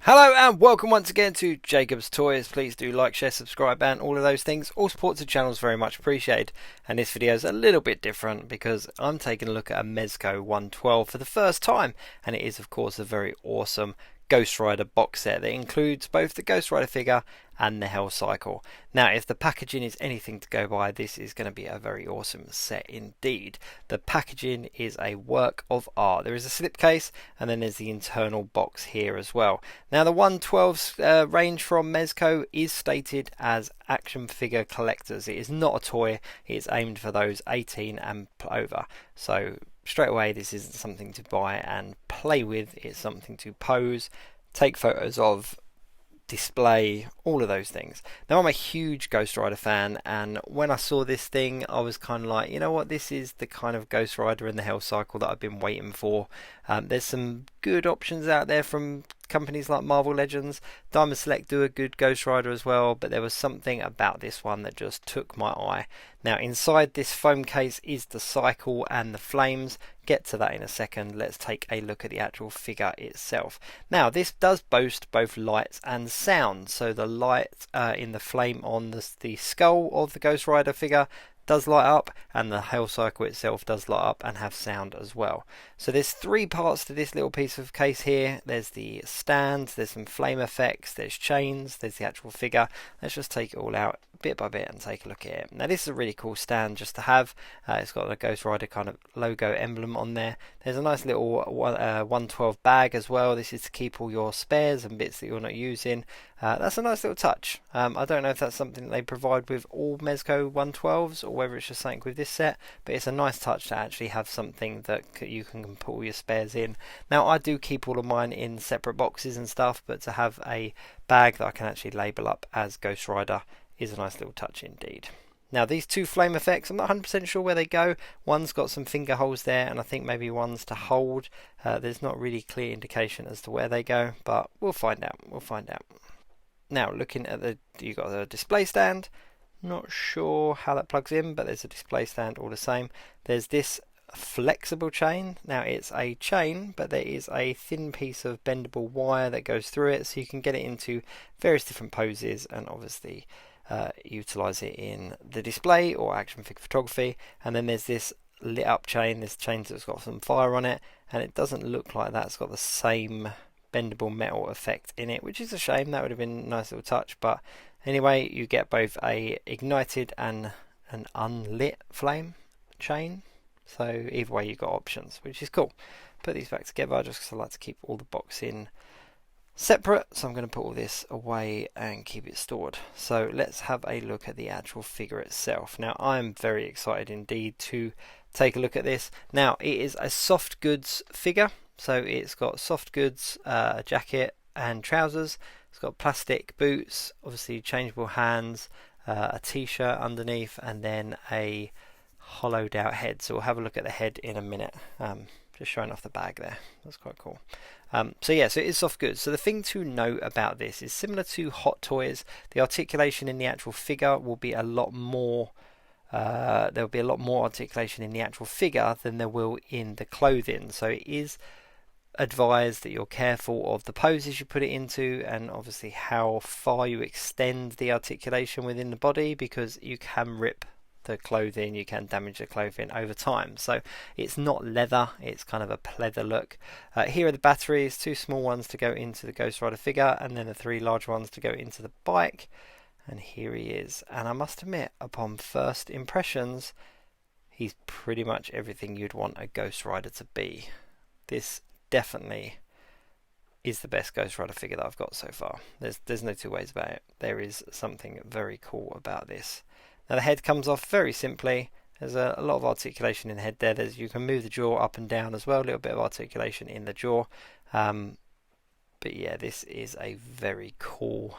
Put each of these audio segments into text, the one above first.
Hello and welcome once again to Jacob's Toys. Please do like, share, subscribe and all of those things. All support to the channel is very much appreciated. And this video is a little bit different because I'm taking a look at a Mezco 112 for the first time. And it is of course a very awesome Ghost Rider box set that includes both the Ghost Rider figure and the Hell Cycle. Now if the packaging is anything to go by, this is going to be a very awesome set indeed. The packaging is a work of art. There is a slipcase and then there's the internal box here as well. Now the 112's range from Mezco is stated as action figure collectors. It is not a toy, it is aimed for those 18 and over. So straight away this isn't something to buy and play with, it's something to pose, take photos of, display, all of those things. Now I'm a huge Ghost Rider fan, and when I saw this thing I was kind of like, you know what, this is the kind of Ghost Rider and the Hell Cycle that I've been waiting for. There's some good options out there from companies like Marvel Legends. Diamond Select do a good Ghost Rider as well, but there was something about this one that just took my eye. Now inside this foam case is the cycle and the flames. Get to that in a second. Let's take a look at the actual figure itself. Now this does boast both lights and sound. So the light in the flame on the skull of the Ghost Rider figure does light up, and the Hell Cycle itself does light up and have sound as well. So there's three parts to this little piece of case here. There's the stand, there's some flame effects, there's chains, there's the actual figure. Let's just take it all out bit by bit and take a look at it. Now this is a really cool stand just to have. It's got a Ghost Rider kind of logo emblem on there. There's a nice little 112 bag as well. This is to keep all your spares and bits that you're not using. That's a nice little touch. I don't know if that's something that they provide with all Mezco 112s or whether it's just something with this set, but it's a nice touch to actually have something that you can put all your spares in. Now I do keep all of mine in separate boxes and stuff, but to have a bag that I can actually label up as Ghost Rider is a nice little touch indeed. Now these two flame effects, I'm not 100% sure where they go. One's got some finger holes there, and I think maybe one's to hold. There's not really clear indication as to where they go, but we'll find out. We'll find out. Now looking at you got the display stand. Not sure how that plugs in, but there's a display stand all the same. There's this flexible chain. Now it's a chain, but there is a thin piece of bendable wire that goes through it, so you can get it into various different poses and obviously utilize it in the display or action figure photography. And then there's this lit up chain, this chain that's got some fire on it, and it doesn't look like that's got the same bendable metal effect in it, which is a shame. That would have been a nice little touch, but anyway, you get both a ignited and an unlit flame chain, so either way you got options, which is cool. Put these back together just because I like to keep all the box in separate, so I'm going to put all this away and keep it stored. So let's have a look at the actual figure itself. Now I'm very excited indeed to take a look at this. Now it is a soft goods figure, so it's got soft goods, a jacket and trousers. It's got plastic boots, obviously changeable hands, a t-shirt underneath, and then a hollowed out head. So we'll have a look at the head in a minute. Just showing off the bag there. That's quite cool. So yeah, so it is soft goods. So the thing to note about this is similar to Hot Toys, the articulation in the actual figure will be a lot more. There will be a lot more articulation in the actual figure than there will in the clothing. So it is advised that you're careful of the poses you put it into, and obviously how far you extend the articulation within the body, because you can rip the clothing, you can damage the clothing over time. So it's not leather, it's kind of a pleather look. Here are the batteries, two small ones to go into the Ghost Rider figure, and then the three large ones to go into the bike. And here he is, and I must admit, upon first impressions, he's pretty much everything you'd want a Ghost Rider to be. This definitely is the best Ghost Rider figure that I've got so far. There's no two ways about it. There is something very cool about this. Now the head comes off very simply. There's a lot of articulation in the head there. You can move the jaw up and down as well, a little bit of articulation in the jaw. But yeah, this is a very cool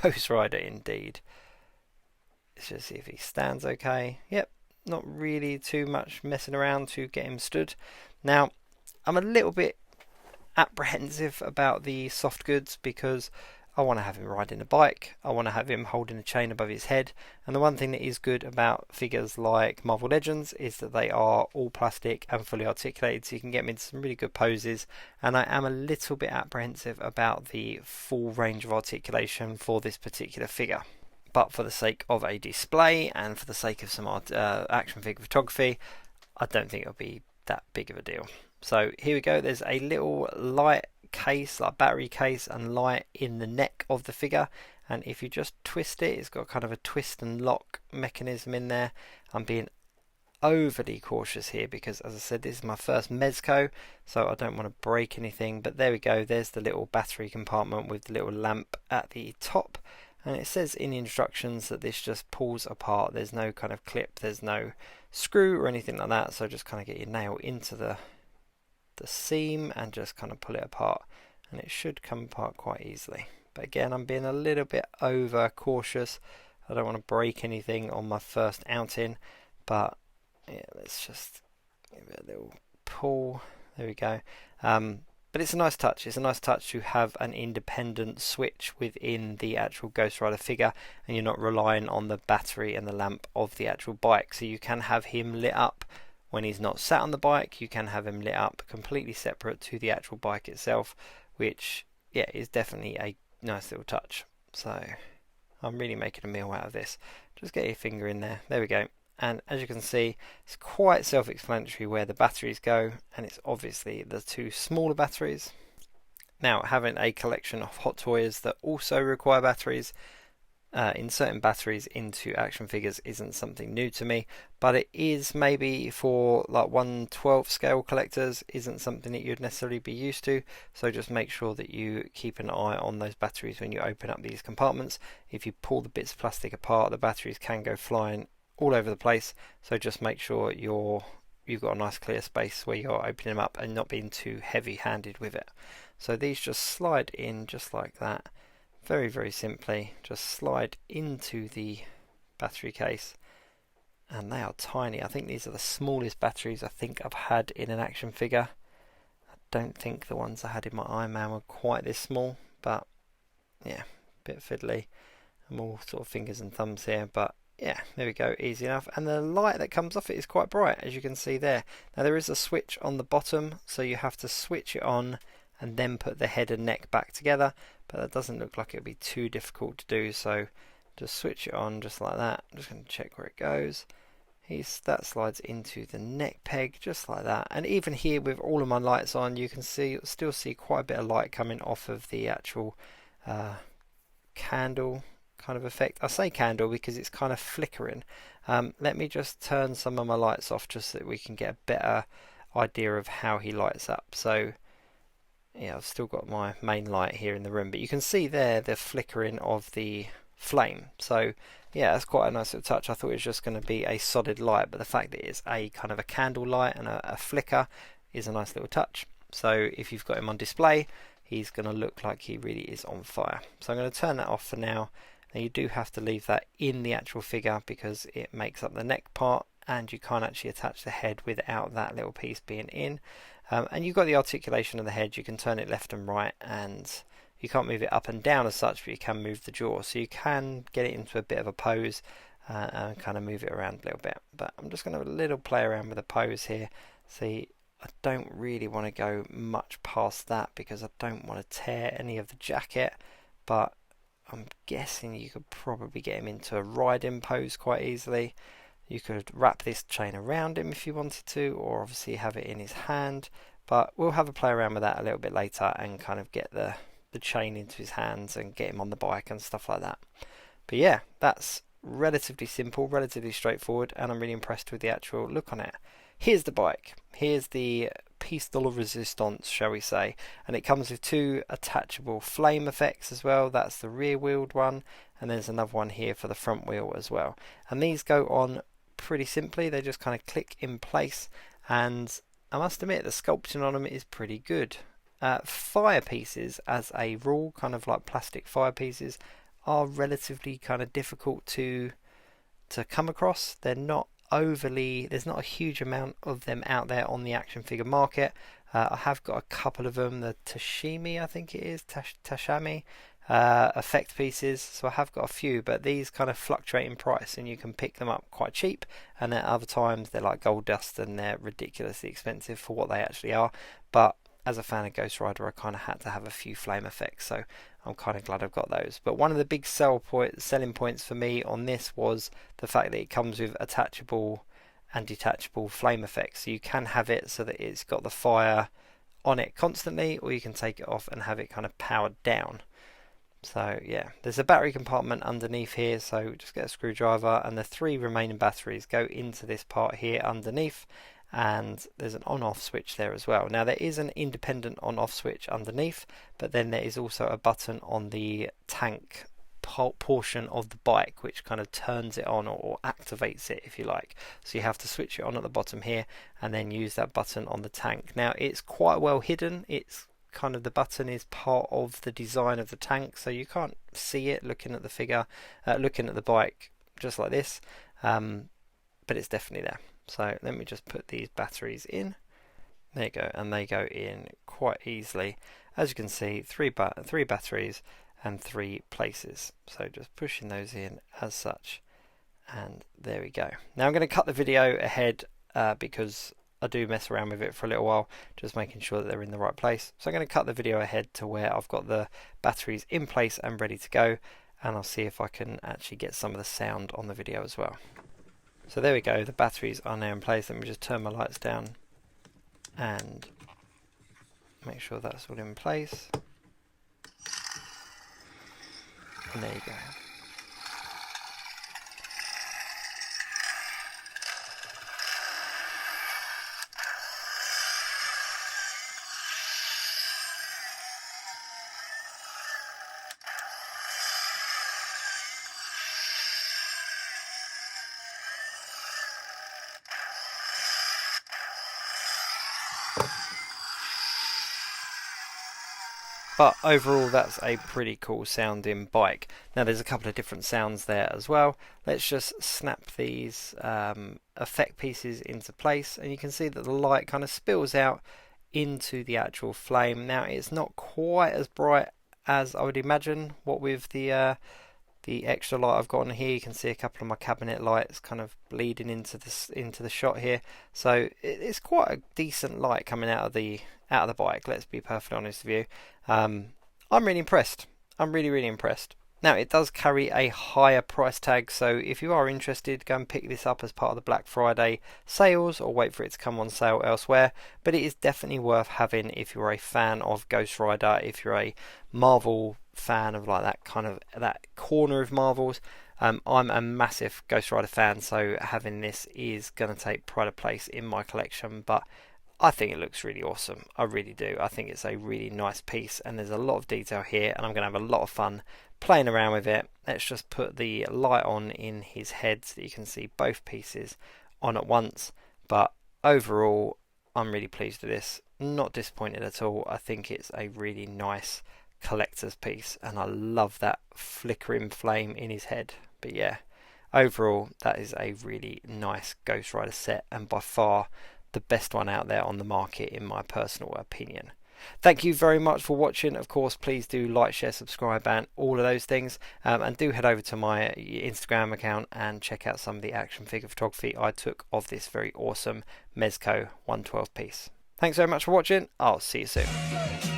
Ghost Rider indeed. Let's just see if he stands okay. Yep, not really too much messing around to get him stood. Now I'm a little bit apprehensive about the soft goods because I want to have him riding a bike, I want to have him holding a chain above his head. And the one thing that is good about figures like Marvel Legends is that they are all plastic and fully articulated, so you can get them into some really good poses. And I am a little bit apprehensive about the full range of articulation for this particular figure. But for the sake of a display and for the sake of some action figure photography, I don't think it'll be that big of a deal. So here we go, there's a little light case, like battery case and light in the neck of the figure, and if you just twist it, it's got kind of a twist and lock mechanism in there. I'm being overly cautious here because, as I said, this is my first Mezco, so I don't want to break anything. But there we go, there's the little battery compartment with the little lamp at the top, and it says in the instructions that this just pulls apart. There's no kind of clip, there's no screw or anything like that, so just kind of get your nail into the seam and just kind of pull it apart, and it should come apart quite easily. But again, I'm being a little bit over cautious. I don't want to break anything on my first outing, but yeah, let's just give it a little pull. There we go. But it's a nice touch. It's a nice touch to have an independent switch within the actual Ghost Rider figure, and you're not relying on the battery and the lamp of the actual bike. So you can have him lit up when he's not sat on the bike. You can have him lit up completely separate to the actual bike itself, which, yeah, is definitely a nice little touch. So I'm really making a meal out of this. Just get your finger in there. There we go. And as you can see, it's quite self-explanatory where the batteries go, and it's obviously the two smaller batteries. Now, having a collection of Hot Toys that also require batteries, inserting batteries into action figures isn't something new to me, but it is maybe for like 1/12 scale collectors, isn't something that you'd necessarily be used to. So just make sure that you keep an eye on those batteries when you open up these compartments. If you pull the bits of plastic apart, the batteries can go flying all over the place, so just make sure you've got a nice clear space where you're opening them up and not being too heavy handed with it. So these just slide in just like that, very, very simply. Just slide into the battery case, and they are tiny. I think these are the smallest batteries I think I've had in an action figure. I don't think the ones I had in my Iron Man were quite this small, but yeah, a bit fiddly. I'm all sort of fingers and thumbs here, but yeah, there we go, easy enough. And the light that comes off it is quite bright, as you can see there. Now there is a switch on the bottom, so you have to switch it on and then put the head and neck back together, but that doesn't look like it'll be too difficult to do, so just switch it on just like that. I'm just going to check where it goes. That slides into the neck peg just like that, and even here with all of my lights on, you can still see quite a bit of light coming off of the actual candle kind of effect. I say candle because it's kind of flickering. Let me just turn some of my lights off just so that we can get a better idea of how he lights up. So yeah, I've still got my main light here in the room, but you can see there the flickering of the flame. So yeah, that's quite a nice little touch. I thought it was just going to be a solid light, but the fact that it's a kind of a candle light and a flicker is a nice little touch. So if you've got him on display, he's going to look like he really is on fire. So I'm going to turn that off for now. Now you do have to leave that in the actual figure because it makes up the neck part, and you can't actually attach the head without that little piece being in. And you've got the articulation of the head. You can turn it left and right, and you can't move it up and down as such, but you can move the jaw, so you can get it into a bit of a pose and kind of move it around a little bit. But I'm just going to have a little play around with the pose here. See, I don't really want to go much past that because I don't want to tear any of the jacket, but I'm guessing you could probably get him into a riding pose quite easily. You could wrap this chain around him if you wanted to, or obviously have it in his hand, but we'll have a play around with that a little bit later and kind of get the chain into his hands and get him on the bike and stuff like that. But yeah, that's relatively simple, relatively straightforward, and I'm really impressed with the actual look on it. Here's the bike. Here's the piece de la resistance, shall we say, and it comes with two attachable flame effects as well. That's the rear wheeled one, and there's another one here for the front wheel as well, and these go on pretty simply. They just kind of click in place, and I must admit the sculpting on them is pretty good. Fire pieces as a rule, kind of like plastic fire pieces, are relatively kind of difficult to come across. They're not overly, there's not a huge amount of them out there on the action figure market. I have got a couple of them, the Tashimi, I think it is, Tashami, effect pieces, so I have got a few, but these kind of fluctuate in price and you can pick them up quite cheap, and at other times they're like gold dust and they're ridiculously expensive for what they actually are. But as a fan of Ghost Rider, I kind of had to have a few flame effects, so I'm kind of glad I've got those. But one of the big selling points for me on this was the fact that it comes with attachable and detachable flame effects, so you can have it so that it's got the fire on it constantly, or you can take it off and have it kind of powered down. So yeah, there's a battery compartment underneath here, so just get a screwdriver, and the 3 remaining batteries go into this part here underneath, and there's an on-off switch there as well. Now there is an independent on-off switch underneath, but then there is also a button on the tank portion of the bike which kind of turns it on or activates it, if you like. So you have to switch it on at the bottom here and then use that button on the tank. Now it's quite well hidden, it's kind of, the button is part of the design of the tank, so you can't see it looking at the figure, looking at the bike just like this, but it's definitely there. So let me just put these batteries in. There you go, and they go in quite easily. As you can see, three batteries and 3 places. So just pushing those in as such, and there we go. Now I'm going to cut the video ahead because I do mess around with it for a little while, just making sure that they're in the right place. So I'm going to cut the video ahead to where I've got the batteries in place and ready to go, and I'll see if I can actually get some of the sound on the video as well. So there we go, the batteries are now in place. Let me just turn my lights down and make sure that's all in place. And there you go. But overall, that's a pretty cool sounding bike. Now there's a couple of different sounds there as well. Let's just snap these effect pieces into place, and you can see that the light kind of spills out into the actual flame. Now it's not quite as bright as I would imagine, what with the extra light I've got on here. You can see a couple of my cabinet lights kind of bleeding into the shot here, so it's quite a decent light coming out of the bike, let's be perfectly honest with you. I'm really impressed. I'm really impressed. Now it does carry a higher price tag, so if you are interested, go and pick this up as part of the Black Friday sales or wait for it to come on sale elsewhere. But it is definitely worth having if you're a fan of Ghost Rider, if you're a Marvel fan of like that kind of that corner of Marvels. I'm a massive Ghost Rider fan, so having this is going to take pride of place in my collection. But I think it looks really awesome. I really do. I think it's a really nice piece, and there's a lot of detail here, and I'm going to have a lot of fun playing around with it. Let's just put the light on in his head so that you can see both pieces on at once. But overall, I'm really pleased with this. Not disappointed at all. I think it's a really nice collector's piece, and I love that flickering flame in his head. But yeah, overall, that is a really nice Ghost Rider set, and by far the best one out there on the market in my personal opinion. Thank you very much for watching. Of course, please do like, share, subscribe, and all of those things, and do head over to my Instagram account and check out some of the action figure photography I took of this very awesome Mezco 112 piece. Thanks very much for watching. I'll see you soon.